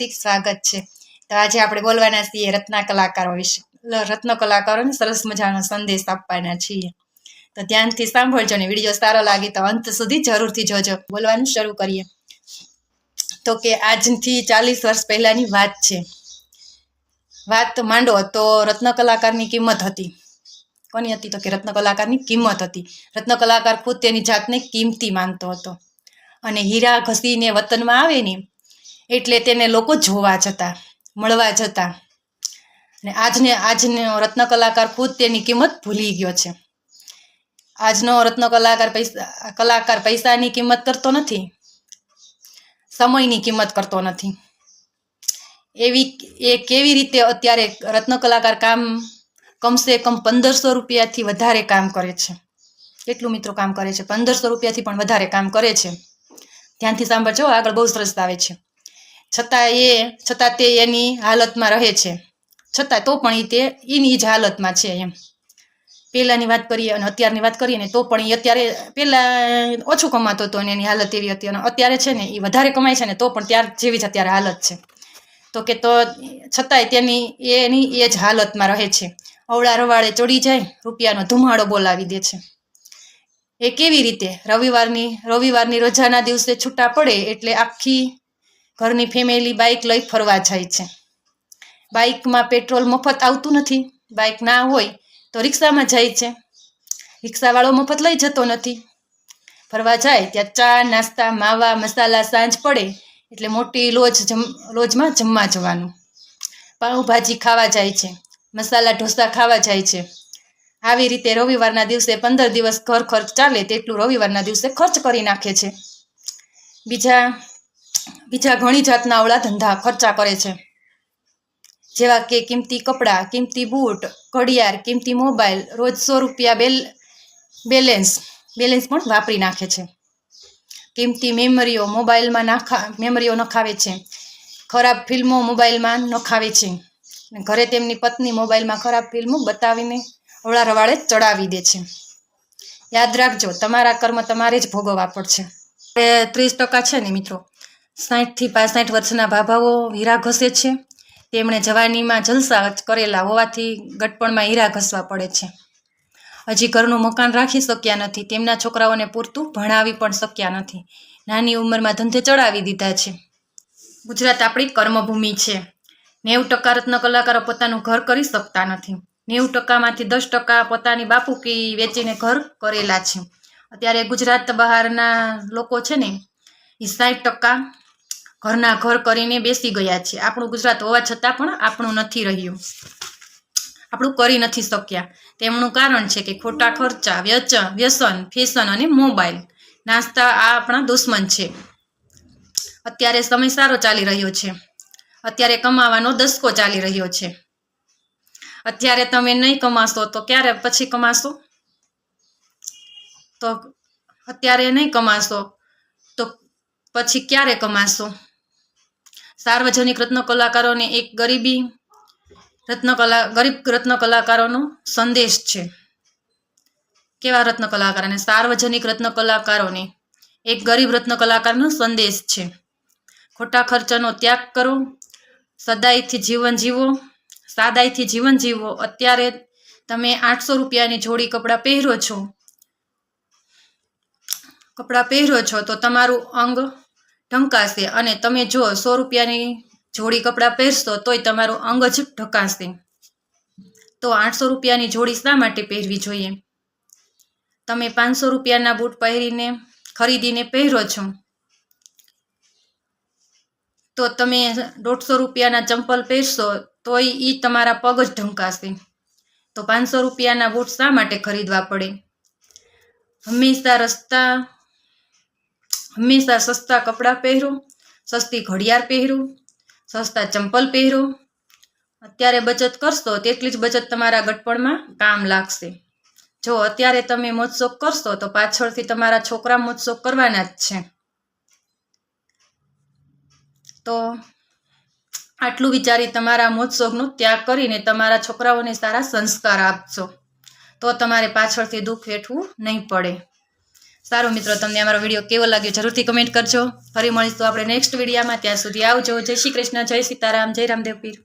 હાર્દિક સ્વાગત છે। તો આજે આપણે બોલવાના છીએ રત્ન કલાકારો વિશે। રત્ન કલાકારોને સરસ મજાનો સંદેશ આપવાના છીએ, તો ધ્યાનથી સાંભળજો ને વિડીયો સારો લાગે તો અંત સુધી જરૂરથી જોજો। બોલવાનું શરૂ કરીએ તો કે આજથી 40 વર્ષ પહેલાની વાત છે। વાત માંડો તો રત્ન કલાકારની કિંમત હતી। કોની હતી? તો કે રત્ન કલાકારની કિંમત હતી। રત્ન કલાકાર ખુદ તેની જાતને કિંમતી માનતો હતો અને હીરા ઘસીને વતનમાં આવે ને એટલે તેને લોકો જોવા જતા, મળવા જતા। અને આજનો રત્ન કલાકાર ખુદ તેની કિંમત ભૂલી ગયો છે। આજનો રત્ન કલાકાર પૈસાની કિંમત કરતો નથી, સમયની કિંમત કરતો નથી। કેવી રીતે અત્યારે રત્ન કલાકાર કમસે કમ 1500 રૂપિયાથી વધારે કામ કરે છે। કેટલું મિત્રો કામ કરે છે? 1500 રૂપિયાથી પણ વધારે કામ કરે છે। ધ્યાનથી સાંભળજો, આગળ બહુ સરસ આવે છે। છતાં તે એની હાલતમાં રહે છે, છતાં તો પણ તે એની જ હાલતમાં છે એમ। પહેલાંની વાત કરીએ અને અત્યારની વાત કરીએ ને તો પણ એ અત્યારે પહેલાં ઓછું કમાતો હતો અને એની હાલત એવી હતી, અને અત્યારે છે ને એ વધારે કમાય છે ને તો પણ ત્યાર જેવી જ અત્યારે હાલત છે। તો છતાંય એની એ જ હાલતમાં રહે છે। અવળા રવાળે ચડી જાય, રૂપિયાનો ધુમાડો બોલાવી દે છે। એ કેવી રીતે? રવિવારની રજાના દિવસે છૂટા પડે એટલે આખી ઘરની ફેમિલી બાઇક લઈ ફરવા જાય છે। બાઇકમાં પેટ્રોલ મફત આવતું નથી, બાઇક ના હોય તો રિક્ષામાં જાય છે। રિક્ષાવાળો મફત લઈ જતો નથી। ફરવા જાય ત્યાં ચા, નાસ્તા, માવા, મસાલા સાંજ પડે એટલે મોટી લોજમાં જમવા જવાનું। પાઉંભાજી ખાવા જાય છે, મસાલા ઢોસા ખાવા જાય છે। આવી રીતે રવિવારના દિવસે 15 દિવસ ઘર ખર્ચ ચાલે તેટલું રવિવારના દિવસે ખર્ચ કરી નાખે છે। બીજા ઘણી જાતના અવળા ધંધા ખર્ચા કરે છે, જેવા કે કિંમતી કપડાં, કિંમતી બૂટ, ઘડિયાળ, કિંમતી મોબાઈલ, રોજ 100 રૂપિયા બેલેન્સ પણ વાપરી નાખે છે। કિંમતી મેમરીઓ નખાવે છે, ખરાબ ફિલ્મો મોબાઈલમાં નખાવે છે। ઘરે તેમની પત્ની મોબાઈલમાં ખરાબ ફિલ્મો બતાવીને અવળા રવાળે ચડાવી દે છે। યાદ રાખજો, તમારા કર્મ તમારે જ ભોગવવા પડશે। 30% છે ને મિત્રો, 60 થી 65 વર્ષના ભાભાઓ હીરા ઘસે છે। તેમણે જવાનીમાં જલસા કરેલા હોવાથી ગટપણમાં હીરા ઘસવા પડે છે। હજી ઘરનું મકાન રાખી શક્યા નથી, તેમના છોકરાઓને પૂરતું ભણાવી પણ શક્યા નથી, નાની ઉંમરમાં ધંધે ચડાવી દીધા છે। ગુજરાત આપણી કર્મભૂમિ છે। 90% રત્ન કલાકારો પોતાનું ઘર કરી શકતા નથી। 90%માંથી 10% પોતાની બાપુકી વેચીને ઘર કરેલા છે। અત્યારે ગુજરાત બહારના લોકો છે ને એ 60% ઘરના ઘર કરીને બેસી ગયા છે। આપણું ગુજરાત હોવા છતાં પણ આપણું નથી રહ્યું, આપણું કરી નથી શક્યા। તેમનું કારણ છે કે ખોટા ખર્ચા, વ્યસન, ફેશન અને મોબાઈલ, નાસ્તા આ આપણા દુશ્મન છે। અત્યારે સમય સારો ચાલી રહ્યો છે, અત્યારે કમાવાનો દસકો ચાલી રહ્યો છે। અત્યારે તમે નહીં કમાશો તો ક્યારે પછી કમાશો? તો અત્યારે નહીં કમાશો તો પછી ક્યારે કમાશો? સાર્વજનિક રત્ન કલાકારોને એક ગરીબ રત્ન કલાકારોનો સંદેશ છે। કેવા રત્ન કલાકાર? અને સાર્વજનિક રત્ન કલાકારોને એક ગરીબ રત્ન કલાકારનો સંદેશ છે। ખોટા ખર્ચાનો ત્યાગ કરો, સાદાઈથી જીવન જીવો। અત્યારે તમે 800 રૂપિયાની જોડી કપડાં પહેરો છો તો તમારું અંગ ઢંકાશે, અને તમે જો 100 રૂપિયાની જોડી કપડાં પહેરશો તોય તમારું અંગ જ ઢંકાશે। તો 800 રૂપિયાની જોડી શા માટે પહેરવી જોઈએ? તમે 500 રૂપિયાના બૂટ ખરીદીને પહેરો છો તો તમે 150 રૂપિયાના ચંપલ પહેરશો તોય એ તમારા પગ જ ઢંકાશે। તો 500 રૂપિયાના બૂટ શા માટે ખરીદવા પડે? હંમેશા સસ્તા કપડાં પહેરો, સસ્તી ઘડિયાળ પહેરો, સસ્તા ચંપલ પહેરો। અત્યારે બચત કરશો તેટલી જ બચત તમારા ગટપણમાં કામ લાગશે। જો અત્યારે તમે મોજશોખ કરશો તો પાછળથી તમારા છોકરા મોજશોખ કરવાના જ છે। તો આટલું વિચારી તમારા મોજશોખનો ત્યાગ કરીને તમારા છોકરાઓને સારા સંસ્કાર આપજો, તો તમારે પાછળથી દુઃખ વેઠવું નહીં પડે। સારું મિત્રો, તમને અમારો વિડીયો કેવો લાગ્યો જરૂરથી કમેન્ટ કરજો. ફરી મળીશું આપણે નેક્સ્ટ વિડીયોમાં. ત્યાં સુધી આવજો. જય શ્રી કૃષ્ણ, જય સીતારામ, જય રામદેવ પીર.